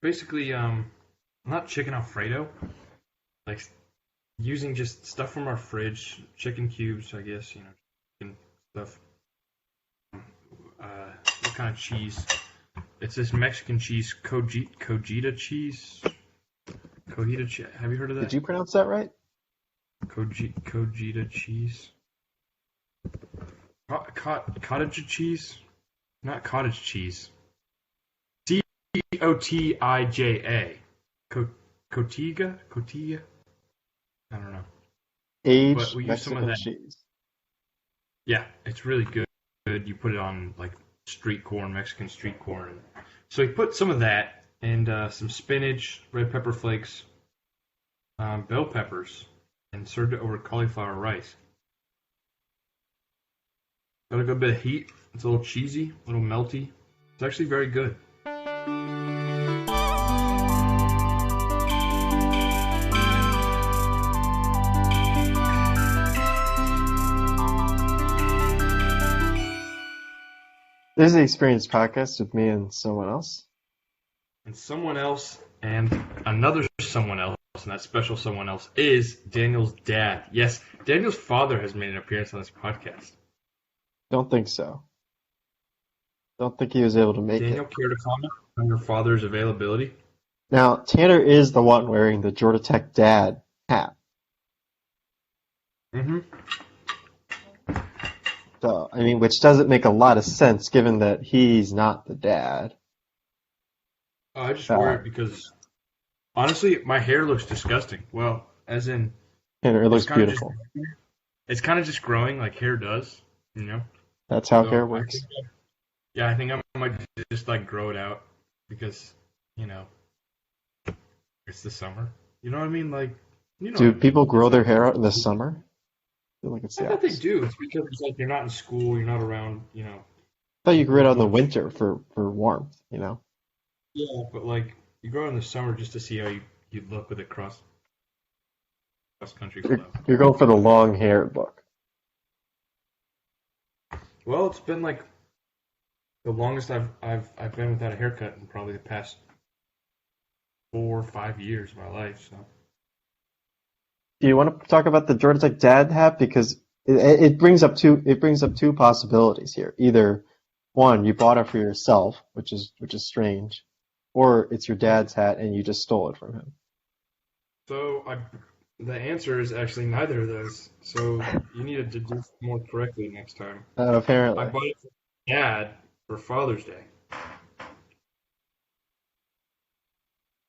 Basically, not chicken Alfredo, like using just stuff from our fridge, chicken cubes, I guess, chicken stuff. What kind of cheese? It's this Mexican cheese, Cojita cheese. Cojita cheese. Have you heard of Did that? you pronounce that right? Cojita cheese. Cottage cheese? Not cottage cheese. Cotija. Cotija? I don't know. But Aged we use some of Mexican that. cheese. Yeah, it's really good. You put it on like street corn, Mexican street corn. So we put some of that and some spinach, red pepper flakes, bell peppers, and served it over cauliflower rice. Got a good bit of heat. It's a little cheesy, a little melty. It's actually very good. This is the Experience Podcast with me and someone else. And someone else and another someone else, and that special someone else is Daniel's dad. Yes, Daniel's father has made an appearance on this podcast. Don't think so. Don't think he was able to make Daniel, it. care to comment on your father's availability? Now, Tanner is the one wearing the Georgia Tech dad hat. Mm-hmm. So, I mean, which doesn't make a lot of sense given that he's not the dad. I just wear it because, honestly, my hair looks disgusting. Well, as in, Tanner, it looks it's kinda beautiful. it's kind of just growing like hair does, you know? That's how So hair works. I think I might just like grow it out because, it's the summer. You know what I mean? Like, Do people grow their hair out in the summer? I feel like it's the I bet they opposite. do. It's because it's like you're not in school, you're not around, I thought you grew it out in the winter for warmth, Yeah, but like you go out in the summer just to see how you look with a cross country flow. You're going for the long haired look. Well, it's been like the longest I've been without a haircut in probably the past 4 or 5 years of my life. So Do you want to talk about the Georgia Tech dad hat? Because it brings up two possibilities here. Either one, you bought it for yourself, which is strange, or it's your dad's hat and you just stole it from him. the answer is actually neither of those. So you need to deduce more correctly next time. Apparently. I bought it for Dad for Father's Day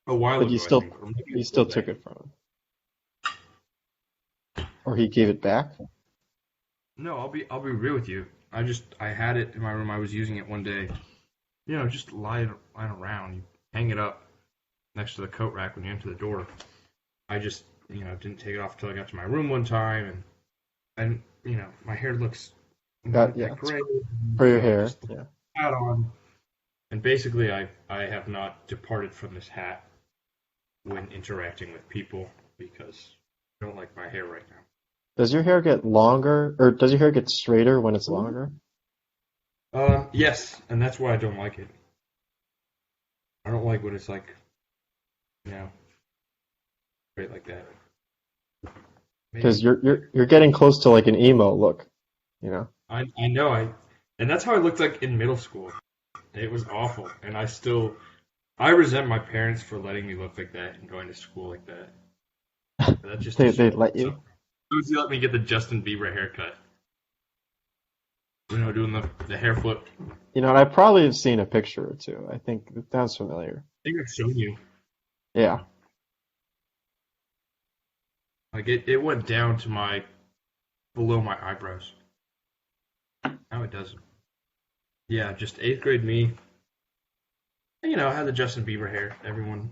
a while But ago. you still I think, or maybe you still birthday. took it from him, or he gave it back. No, I'll be real with you. I had it in my room. I was using it one day. Just lying around. You hang it up next to the coat rack when you enter the door. I just didn't take it off until I got to my room one time, and my hair looks Yeah, gray for your hair. just Yeah. hat on, and basically I have not departed from this hat when interacting with people because I don't like my hair right now. Does your hair get longer, or does your hair get straighter when it's longer? Yes, and that's why I don't like it. I don't like when it's like, straight like that. Because you're getting close to like an emo look, I know and that's how I looked like in middle school. It was awful, and I resent my parents for letting me look like that and going to school like that. But that's just They let you. Susie let me get the Justin Bieber haircut. Doing the hair flip. And I probably have seen a picture or two. I think it sounds familiar. I think I've shown you. Yeah. Like it went down to below my eyebrows. Now it doesn't. Yeah, just 8th grade me. I had the Justin Bieber hair. Everyone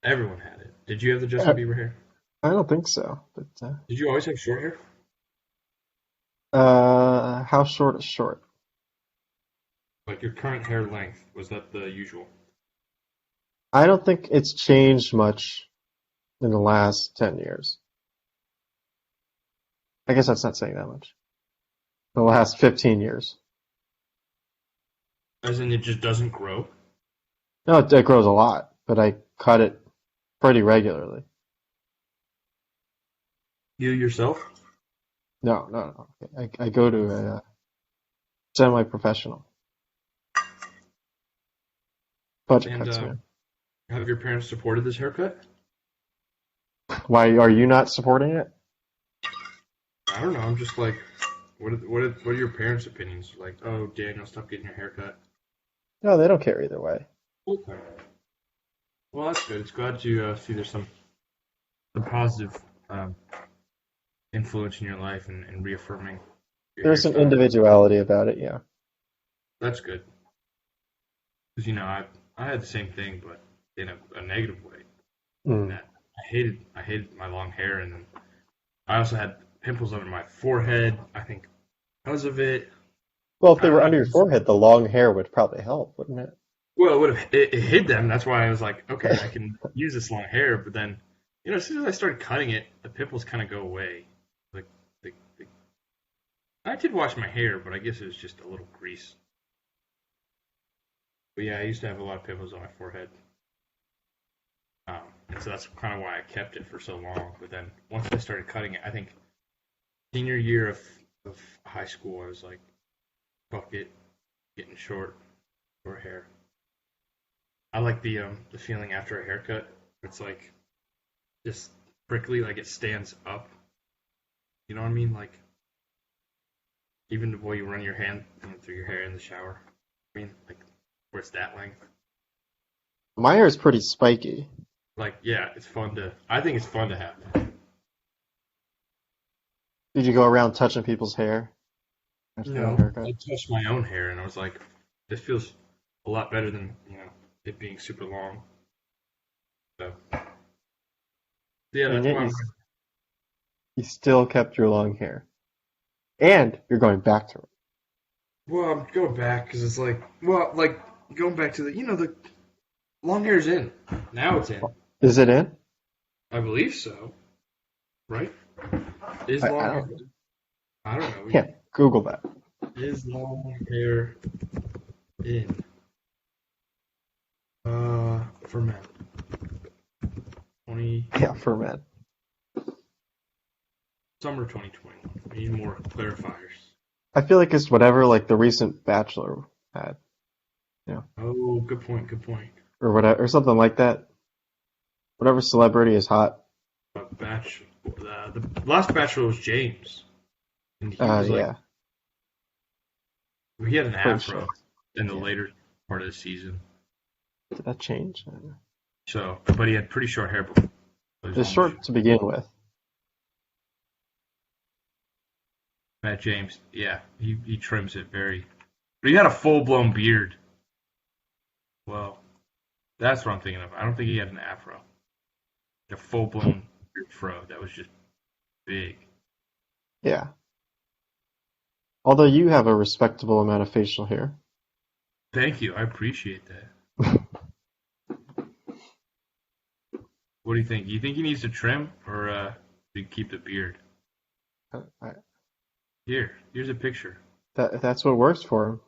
had it. Did you have the Justin Bieber hair? I don't think so. But Did you always have short hair? how short is short? Like your current hair length, was that the usual? I don't think it's changed much in the last 10 years. I guess that's not saying that much. The last 15 years. As in, it just doesn't grow. No, it grows a lot, but I cut it pretty regularly. You yourself? No, no, no. I go to a semi-professional budget And cuts, man. have your parents supported this haircut? Why are you not supporting it? I don't know. I'm just like, what are your parents' opinions? Like, oh, Daniel, stop getting your haircut. No, they don't care either way. Okay. Well, that's good. It's glad to see there's some positive um, influence in your life and reaffirming your There's some hairstyle. individuality about it, yeah. That's good. Because, I had the same thing, but in a negative way. Mm. That I hated my long hair, and then I also had pimples under my forehead. I think because of it. Well, if I they don't were know. under your forehead, the long hair would probably help, wouldn't it? Well, it hid them. That's why I was like, okay, I can use this long hair. But then, as soon as I started cutting it, the pimples kind of go away. Like, the I did wash my hair, but I guess it was just a little grease. But yeah, I used to have a lot of pimples on my forehead. And so that's kind of why I kept it for so long. But then once I started cutting it, I think senior year of high school, I was like, fuck it, getting short hair. I like the feeling after a haircut. It's like just prickly, like it stands up. You know what I mean? Like even the way you run your hand through your hair in the shower. I mean, like where it's that length. My hair is pretty spiky. Like yeah, it's fun to. I think it's fun to have. Did you go around touching people's hair after a No, haircut? I touched my own hair and I was like, this feels a lot better than it being super long. So yeah, And that's yet why. you still kept your long hair. And you're going back to it. Well, I'm going back because it's like going back to the long hair's in. Now it's in. Is it in? I believe so. Right? Is I long hair? don't I don't know. can't Google that. Is long hair in? For men. 20 Yeah, for men. summer 2021. I need more clarifiers. I feel like it's whatever like the recent Bachelor had, Oh, good point. Good point. or whatever, or something like that. Whatever celebrity is hot. The last Bachelor was James, and he was like Yeah, he had an pretty afro sure. in the Yeah. later part of the season. Did that change? I don't know. So, but he had pretty short hair before. It's short to begin with. Matt James, yeah, he trims it very. But he had a full blown beard. Well, that's what I'm thinking of. I don't think he had an afro. A full blown fro that was just big. Yeah. Although you have a respectable amount of facial hair. Thank you, I appreciate that. What do you think? You think he needs to trim or to keep the beard? I- Here's a picture. that's what works for him.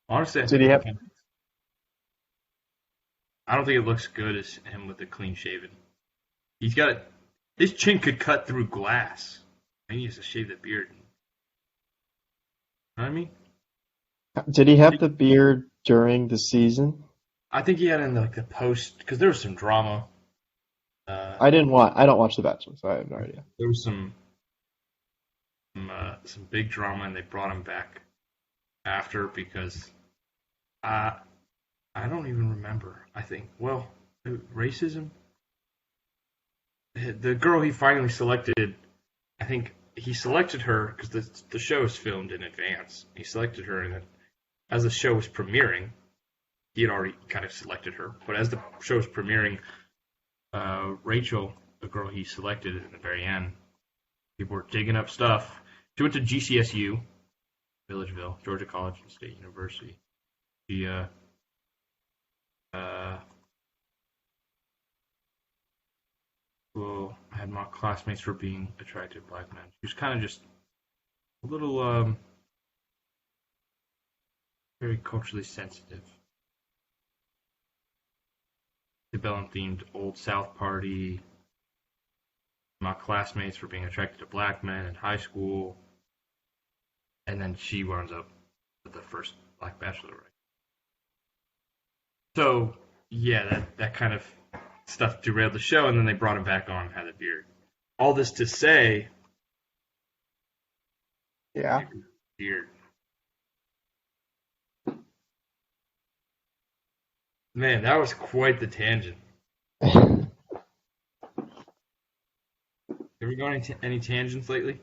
Honestly, Did he have? I don't think it looks good as him with the clean shaven. He's got it. His chin could cut through glass. He needs to shave the beard. You know what I mean? Did he have the beard during the season? I think he had in like the post because there was some drama. I don't watch The Bachelor, so I have no idea. There was some big drama, and they brought him back after because I don't even remember. I think racism. The girl he finally selected, I think he selected her because the show is filmed in advance. He selected her, and then as the show was premiering, he had already kind of selected her. But as the show was premiering, Rachel, the girl he selected in the very end, people were digging up stuff. She went to GCSU, Villageville, Georgia College and State University. She well, I had my classmates for being attractive black men. She was kind of just a little very culturally sensitive. Antebellum-themed Old South party. My classmates for being attracted to black men in high school. And then she winds up with the first black bachelor, right? So, yeah, that kind of stuff derailed the show, and then they brought him back on and had a beard. All this to say, Yeah. beard. Man, that was quite the tangent. Have you gone any tangents lately?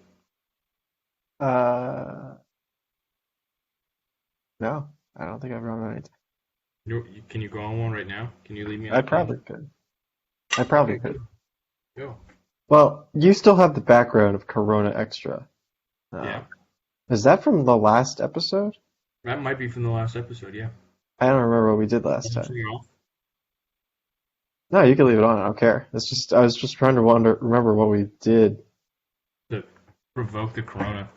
No, I don't think I've run any. Can you go on one right now? Can you leave me on I a probably could. I probably could. Go. Well, you still have the background of Corona Extra. Yeah. Is that from the last episode? That might be from the last episode, yeah. I don't remember what we did last Turn time. it off. No, you can leave it on. I don't care. It's just I was just trying to remember what we did. To provoke the corona.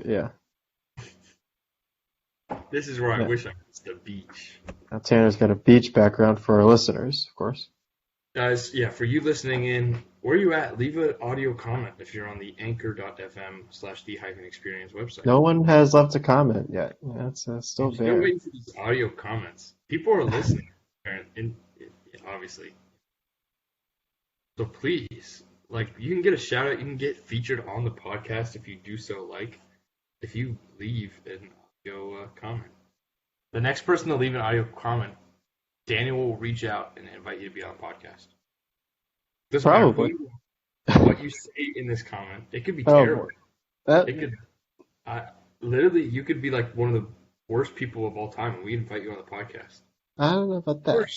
Yeah. This is where I Yeah. wish I was the beach. Now Tanner's got a beach background for our listeners, of course. Guys, yeah, for you listening in, where are you at? Leave an audio comment if you're on the anchor.fm/the-experience website. No one has left a comment yet. Yeah, it's still I'm still there. waiting for these audio comments. People are listening, obviously. So please, you can get a shout out. You can get featured on the podcast if you do so. If you leave an audio comment. The next person to leave an audio comment, Daniel will reach out and invite you to be on the podcast. Doesn't matter Probably. what you say in this comment. It could be Oh, terrible. That, It could, literally, you could be like one of the worst people of all time, and we invite you on the podcast. I don't know about that.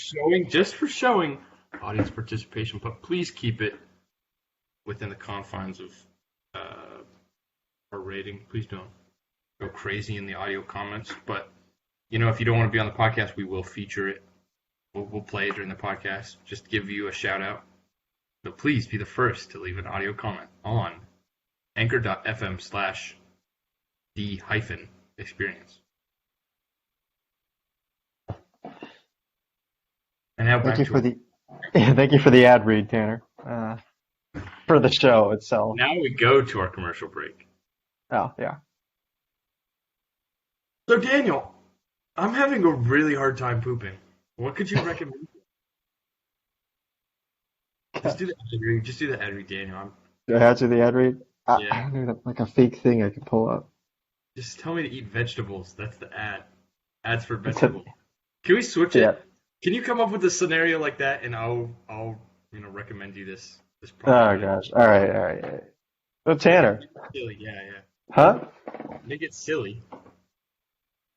Just for showing audience participation, but please keep it within the confines of our rating. Please don't go crazy in the audio comments. But if you don't want to be on the podcast, we will feature it. We'll play it during the podcast. Just give you a shout out. So please be the first to leave an audio comment on anchor.fm/the-experience. And now back Thank you to for thank you for the ad read, Tanner. For the show itself. Now we go to our commercial break. Oh, yeah. So Daniel, I'm having a really hard time pooping. What could you recommend? Just do the ad read, Daniel. Do I have to do the ad read? I Yeah. don't know, like a fake thing I can pull up. Just tell me to eat vegetables. That's the ad. Ads for vegetables. Can we switch Yeah. it? Can you come up with a scenario like that, and I'll recommend you this Oh, product. gosh. All right. So, Tanner. Silly, yeah. Huh? Make it silly.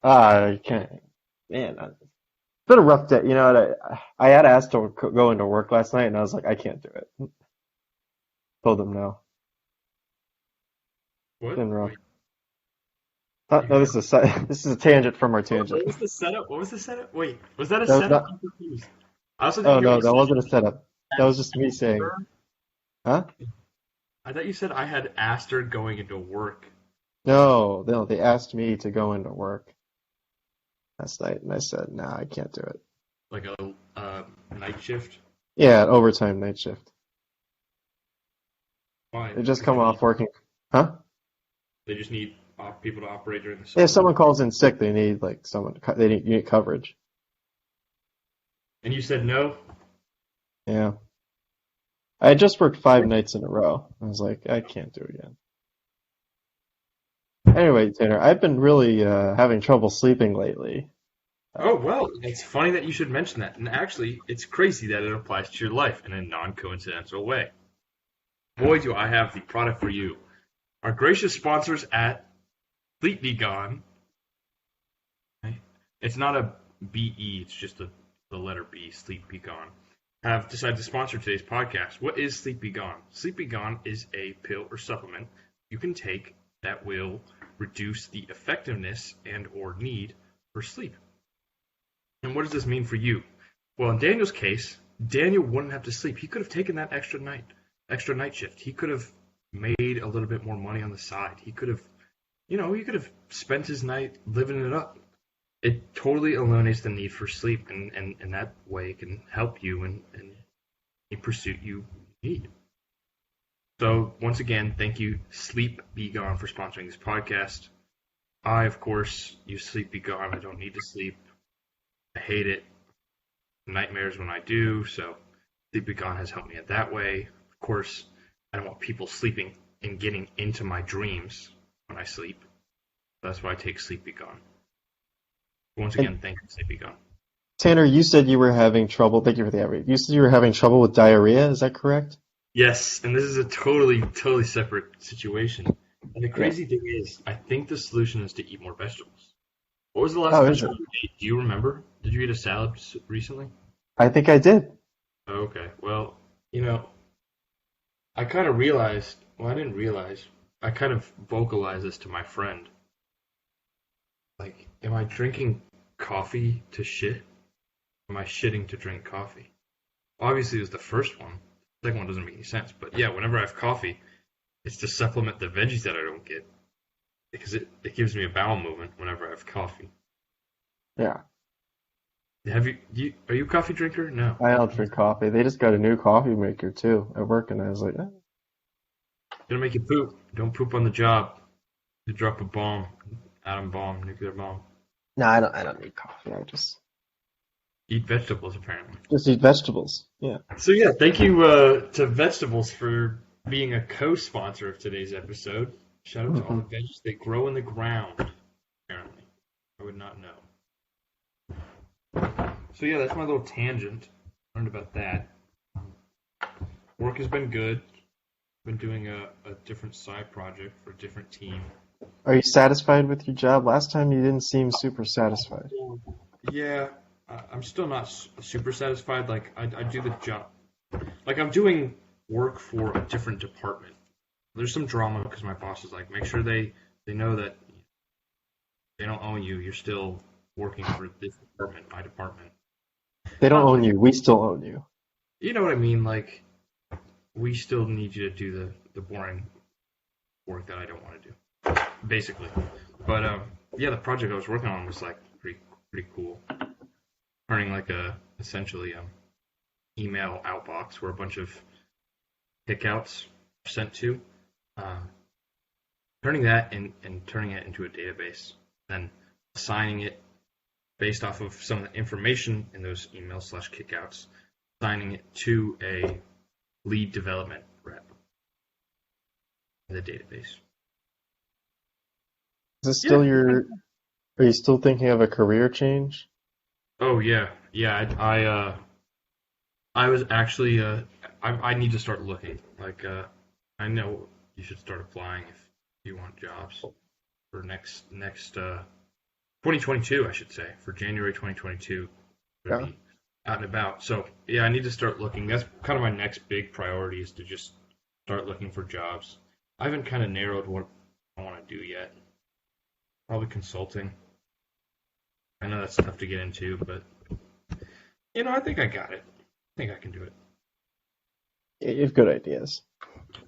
I can't. Man, it's been a rough day. You know what? I had asked to go into work last night, and I was like, I can't do it. Told them no. What? Been rough. Wait, No, this is a tangent from our tangent. what was the setup? Wait, was that a That was setup? not- I'm confused. I also Oh think no, that wasn't a setup. That was just me saying, huh? I thought you said I had asked her going into work. No, they asked me to go into work last night, and I said, nah, I can't do it. Like a night shift? Yeah, overtime night shift. Why? They just come off working, huh? They just need people to operate during the If summer. someone calls in sick, they need they need coverage. And you said no? Yeah. I had just worked 5 nights in a row. I was like, I can't do it again. Anyway, Tanner, I've been really having trouble sleeping lately. Oh, well, it's funny that you should mention that. And actually, it's crazy that it applies to your life in a non-coincidental way. Boy, do I have the product for you. Our gracious sponsors at Sleep Be Gone. Okay. It's not a B-E, it's just the letter B, Sleep Be Gone. Have decided to sponsor today's podcast. What is Sleep Be Gone? Sleep Be Gone is a pill or supplement you can take that will reduce the effectiveness and or need for sleep. And what does this mean for you? Well, in Daniel's case, Daniel wouldn't have to sleep. He could have taken that extra night shift. He could have made a little bit more money on the side. He could have, he could have spent his night living it up. it totally eliminates the need for sleep, and that way it can help you in any pursuit you need. So once again, thank you, Sleep Be Gone, for sponsoring this podcast. I, of course, use Sleep Be Gone. I don't need to sleep. I hate it. Nightmares when I do, so Sleep Be Gone has helped me in that way. Of course, I don't want people sleeping and getting into my dreams when I sleep. That's why I take Sleep Be Gone. Once again, thank you, Sleep Be Gone. Tanner, you said you were having trouble. Thank you for the update. You said you were having trouble with diarrhea. Is that correct? Yes, and this is a totally separate situation. And the crazy thing is, I think the solution is to eat more vegetables. What was the last vegetable you ate? Do you remember? Did you eat a salad recently? I think I did. Okay, well, I kind of realized, well, I didn't realize, I kind of vocalized this to my friend. Like, am I drinking coffee to shit? Am I shitting to drink coffee? Obviously, it was the first one. The second one doesn't make any sense. But yeah, whenever I have coffee, it's to supplement the veggies that I don't get. Because it gives me a bowel movement whenever I have coffee. Yeah. Are you a coffee drinker? No. I don't drink coffee. They just got a new coffee maker, too, at work, and I was like, Gonna make you poop. Don't poop on the job. You drop a bomb. Atom bomb, nuclear bomb. No, I don't need coffee. I just Eat vegetables, apparently. just eat vegetables. Yeah. So yeah, thank you to Vegetables for being a co-sponsor of today's episode. Shout out to all the veggies. They grow in the ground, apparently. I would not know. So yeah, that's my little tangent. Learned about that. Work has been good. Been doing a different side project for a different team. Are you satisfied with your job? Last time you didn't seem super satisfied. Yeah, I'm still not super satisfied. Like, I do the job. Like, I'm doing work for a different department. There's some drama because my boss is like, make sure they know that they don't own you. You're still working for this department, my department. They don't own you. We still own you. You know what I mean? Like, we still need you to do the boring work that I don't want to do, basically. But yeah, the project I was working on was like pretty cool. Turning like essentially email outbox where a bunch of kickouts are sent to. Turning that and turning it into a database, then assigning it based off of some of the information in those emails / kickouts, assigning it to a lead development rep in the database. Is this still are you still thinking of a career change? Oh yeah. I was actually I need to start looking. Like I know you should start applying if you want jobs for next 2022, I should say, for January 2022. Yeah. Be out and about. So yeah, I need to start looking. That's kind of my next big priority, is to just start looking for jobs. I haven't kind of narrowed what I want to do yet. Probably consulting. I know that's tough to get into, but I think I got it. I think I can do it. Yeah, you have good ideas.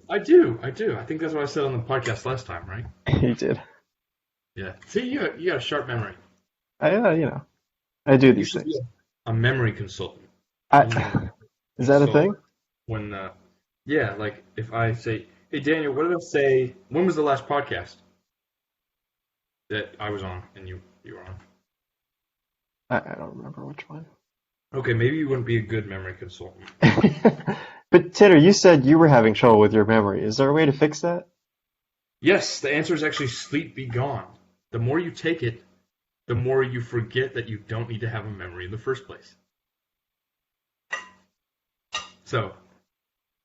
I do. I think that's what I said on the podcast last time, right? You did. Yeah. See, you got a sharp memory. I do these You should things. be a memory consultant. Is that a thing? When, yeah, like if I say, hey, Daniel, what did I say? When was the last podcast that I was on and you were on? I don't remember which one. Okay, maybe you wouldn't be a good memory consultant. But Tanner, you said you were having trouble with your memory. Is there a way to fix that? Yes, the answer is actually Sleep Be Gone. The more you take it, the more you forget that you don't need to have a memory in the first place. So,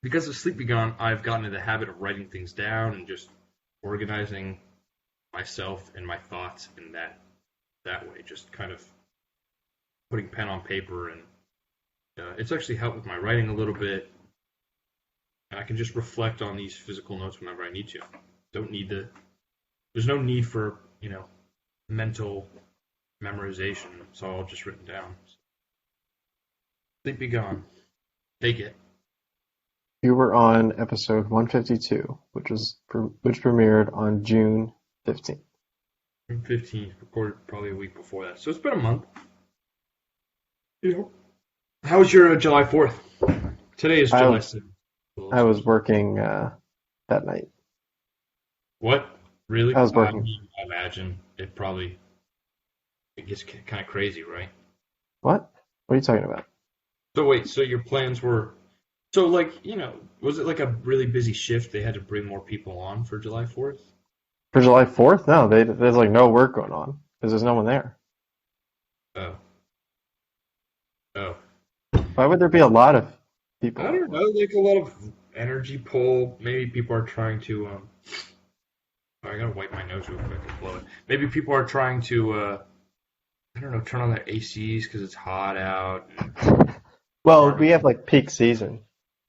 because of Sleep Be Gone, I've gotten into the habit of writing things down and just organizing myself and my thoughts in that way. Just kind of putting pen on paper, and it's actually helped with my writing a little bit. And I can just reflect on these physical notes whenever I need to. There's no need for, mental memorization. It's all just written down. Sleep Be Gone. Take it. You were on episode 152, which premiered on June 15th. June 15th. Recorded probably a week before that, so it's been a month. You know, how was your July 4th? Today is July I 7th. I was working that night. What? Really? I was I working. imagine it gets kind of crazy, right? What? What are you talking about? So wait, so your plans were so like, was it like a really busy shift? They had to bring more people on for July 4th? For July 4th? No, there's like no work going on because there's no one there. Oh. Oh. Why would there be a lot of I people at don't know, work? like a lot of energy pull. Maybe people are trying to oh, I gotta wipe my nose real quick and blow it. Maybe people are trying to I don't know, turn on their ACs because it's hot out and Well, we barbecue. have like peak season,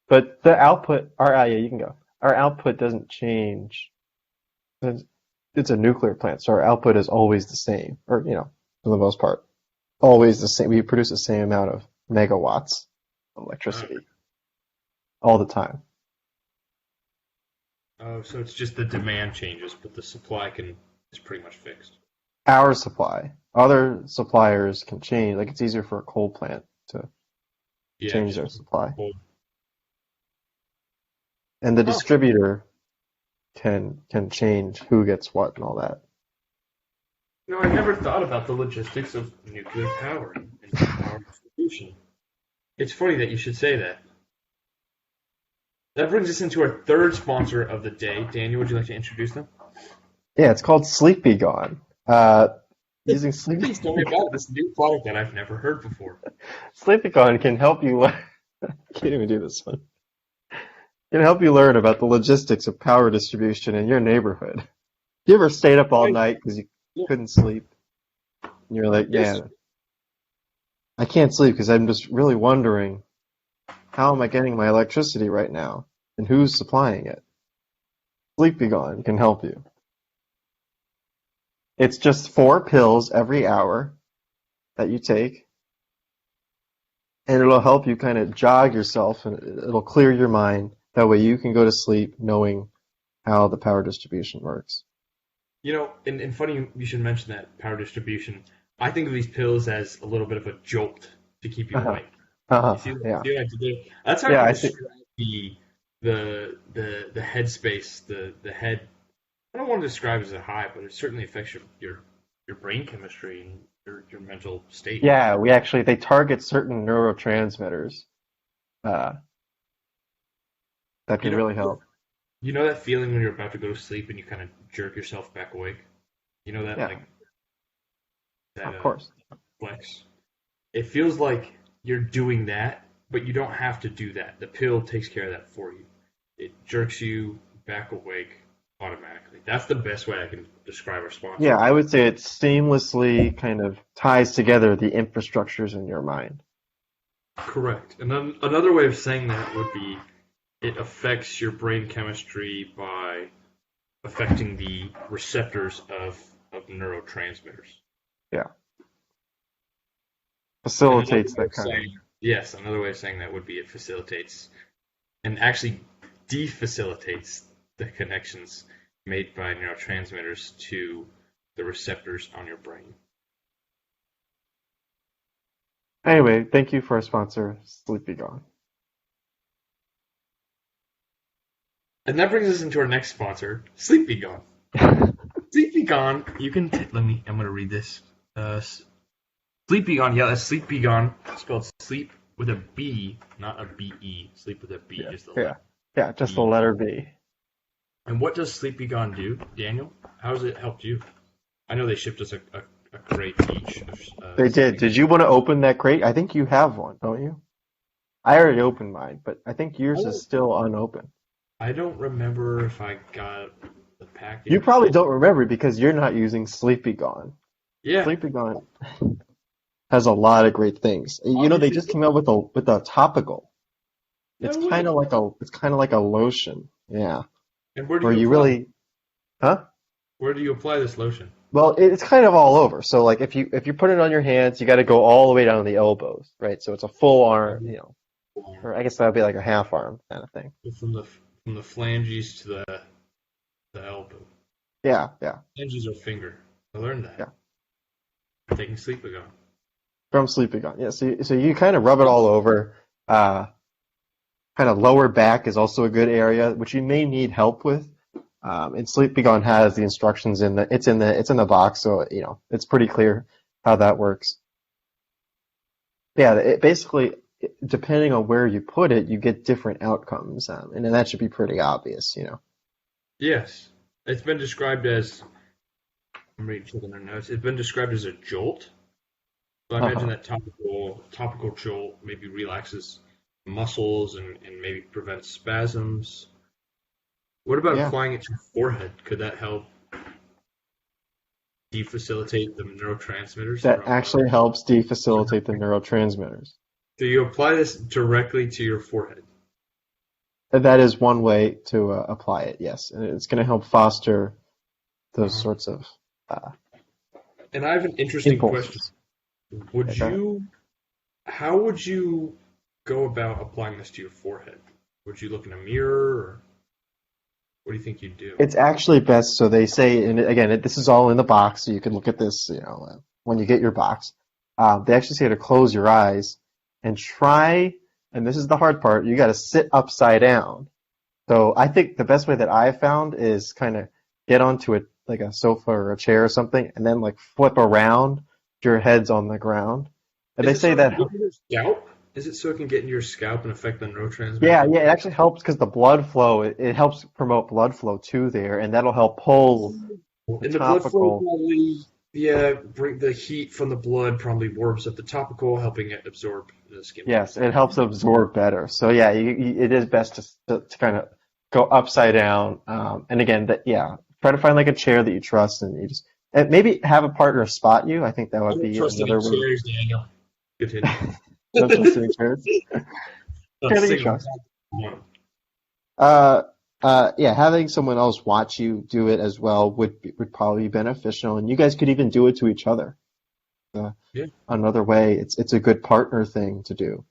but the output, yeah, you can go. Our output doesn't change. It's it's a nuclear plant, so our output is always the same, or for the most part, always the same. We produce the same amount of megawatts of Uh, electricity all the time. oh, so it's just the demand changes, but the supply can is pretty much fixed. Our supply, other suppliers can change. Like it's easier for a coal plant to Yeah, change just their supply, pull. and the Huh. distributor can change who gets what and all that. No, I never thought about the logistics of nuclear power and power distribution. It's funny that you should say that. That brings us into our third sponsor of the day. Daniel, would you like to introduce them? Yeah, it's called Sleepy Gone. Using Sleepy Please tell me about this new product that I've never heard before. SleepyCon can help you. I can't even do this one. Can help you learn about the logistics of power distribution in your neighborhood. You ever stayed up all Right. night because you Yeah. couldn't sleep? And you're like, Yes. man, I can't sleep because I'm just really wondering how am I getting my electricity right now and who's supplying it? Sleepy Gone can help you. It's just 4 pills every hour that you take, and it'll help you kind of jog yourself and it'll clear your mind. That way you can go to sleep knowing how the power distribution works. And funny you should mention that power distribution. I think of these pills as a little bit of a jolt to keep you Uh-huh. awake. You Uh-huh. see, Yeah. what I did there? That's how I Yeah, can I see. describe the headspace, the head. I don't want to describe it as a high, but it certainly affects your brain chemistry and your mental state. Yeah, they target certain neurotransmitters uh, that You can know, really help. you know that feeling when you're about to go to sleep and you kind of jerk yourself back awake. You know that Yeah, like that of course. flex. It feels like you're doing that, but you don't have to do that. The pill takes care of that for you. It jerks you back awake automatically. That's the best way I can describe our Yeah, sponsor. I would say it seamlessly kind of ties together the infrastructures in your mind. Correct. And then another way of saying that would be it affects your brain chemistry by affecting the receptors of neurotransmitters. Yeah, And another facilitates way that of kind of. saying yes, another way of saying that would be it facilitates and actually defacilitates the connections made by neurotransmitters to the receptors on your brain. Anyway, thank you for our sponsor, Sleepy Gone. And that brings us into our next sponsor, Sleepy Gone. Sleepy Gone, you can I'm gonna read this. Sleepy Gone, yeah, that's Sleepy Gone, spelled sleep with a B, not a B-E. Sleep with a B, Yeah, just the yeah, letter yeah. Just the B. letter B. And what does Sleepy Gone do, Daniel? How has it helped you? I know they shipped us a crate each of They did. Sleepy Did you want to open that crate? I think you have one, don't you? I already opened mine, but I think yours is Gone. still unopened. I don't remember if I got the You package. probably don't remember because you're not using Sleepy Gone. Yeah, Sleepy Gone has a lot of great things. They obviously. just came out with a topical. It's No kind way. of like a lotion. Yeah. And where do Where you you apply? really, huh? Where do you apply this lotion? Well, it's kind of all over. So like if you put it on your hands, you got to go all the way down to the elbows, right? So it's a full arm, or I guess that would be like a half arm kind of thing. From the phalanges to the elbow. Yeah, yeah. Phalanges are finger. I learned that. Yeah. Taking Sleepagon. From Sleepygon. Yeah, so you kind of rub it all over. Kind of lower back is also a good area, which you may need help with. And Sleepygon has the instructions it's in the box, so it's pretty clear how that works. Yeah, basically, depending on where you put it, you get different outcomes, and then that should be pretty obvious. Yes. It's been described as, I'm reading checking their notes. It's been described as a jolt. So I imagine Uh-huh. that topical jolt maybe relaxes muscles and maybe prevents spasms. What about Yeah, applying it to your forehead? Could that help defacilitate the neurotransmitters that from? actually helps defacilitate the neurotransmitters. So you apply this directly to your forehead. That is one way to apply it, yes, and it's going to help foster those Uh-huh. sorts of uh, And I have an interesting question. impulses. Would Okay? you, how would you go about applying this to your forehead? Would you look in a mirror, or what do you think you'd do? It's actually best, so they say, and again, this is all in the box, so you can look at this, when you get your box. They actually say to close your eyes and try, and this is the hard part, you got to sit upside down. So I think the best way that I found is kind of get onto like a sofa or a chair or something, and then like flip around, your head's on the ground. And Is they it so say it can that, get in your scalp? Is it so it can get in your scalp and affect the neurotransmitters yeah, in the yeah, it brain? actually helps because the blood flow, it helps promote blood flow to there, and that'll help pull the And the blood flow topical. probably, yeah, bring the heat from the blood probably warms up the topical, helping it absorb the skin Yes, moisture. it helps absorb better. So yeah, it is best to kind of go upside down. And again, yeah, try to find like a chair that you trust, and and maybe have a partner spot you. I think that I would don't be trust any another way. chairs, Daniel. Continue. No trusting chairs. Not a Chair that you single trust. one. Uh, yeah, having someone else watch you do it as well would probably be beneficial, and you guys could even do it to each other. Uh, Yeah. Another way, it's a good partner thing to do.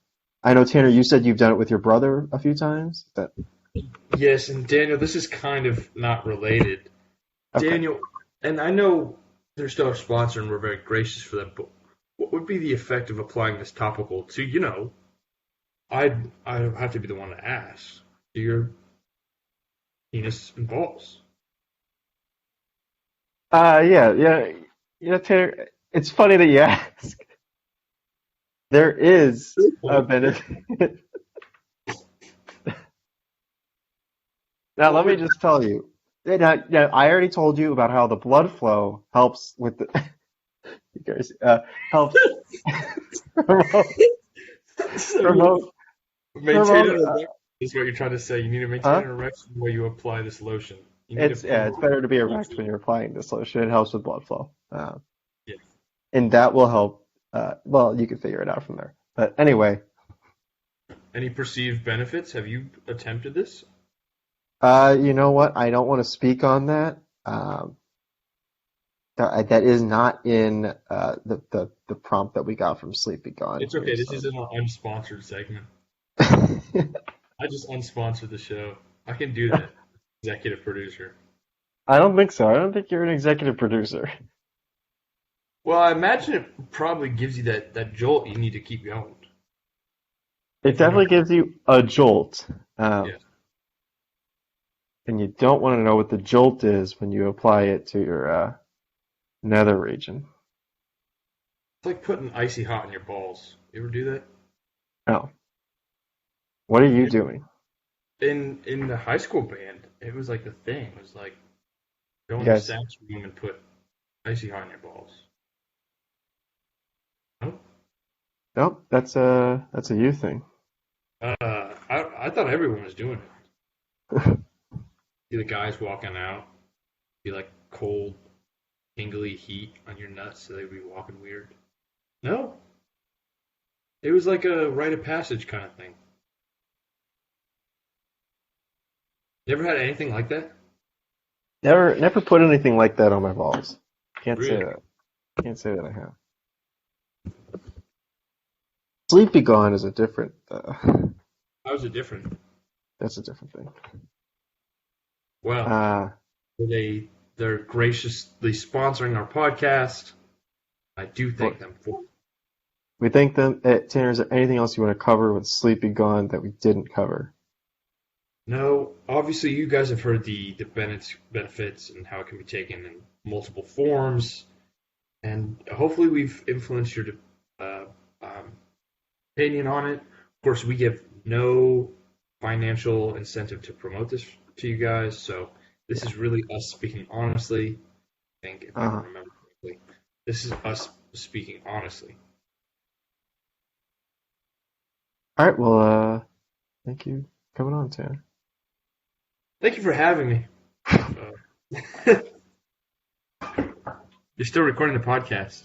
I know, Tanner, you said you've done it with your brother a few times. Yes, and Daniel, this is kind of not related. Okay. Daniel, and I know they're still our sponsor and we're very gracious for that, but what would be the effect of applying this topical to, I have to be the one to ask, to your penis and balls? Yeah, yeah. Tanner, it's funny that you ask. There is a benefit. Now, let me just tell you. Now, I already told you about how the blood flow helps with the, you guys, helps promote, So promote, maintain promote, an erection is what you're trying to say. You need to maintain huh? an erection while you apply this lotion. You need to It's promote. better to be erect when you're applying this lotion. It helps with blood flow. Yeah. And that will help. Well, you can figure it out from there. But anyway, Any perceived benefits? Have you attempted this? you know what? I don't want to speak on that. That is not in the prompt that we got from Sleepy Gone It's here. okay. This So. isn't an unsponsored segment. I just unsponsored the show. I can do that. Executive producer. I don't think so. I don't think you're an executive producer. Well, I imagine it probably gives you that jolt you need to keep going. It definitely gives you a jolt. Yes. And you don't want to know what the jolt is when you apply it to your nether region. It's like putting icy hot in your balls. You ever do that? No. What are you doing? In the high school band, it was like the thing. It was like go in the Yes. sax room and put icy hot in your balls. No? Nope, that's a you thing. I thought everyone was doing it. See the guys walking out, be like cold, tingly heat on your nuts, so they'd be walking weird. No, it was like a rite of passage kind of thing. You ever had anything like that? Never put anything like that on my balls. Can't say Really? that. Can't say that I have. Sleepy Gone is a different. How was it different? That's a different thing. Well, Uh, were they They're graciously sponsoring our podcast. I do thank them for it. We thank them. Tanner, is there anything else you want to cover with Sleepy Gone that we didn't cover? No, obviously you guys have heard the benefits and how it can be taken in multiple forms, and hopefully we've influenced your opinion on it. Of course, we give no financial incentive to promote this to you guys, so this is really us speaking honestly. I think, if I can remember correctly, this is us speaking honestly. All right. Well, thank you for coming on, Tanner. Thank you for having me. You're still recording the podcast.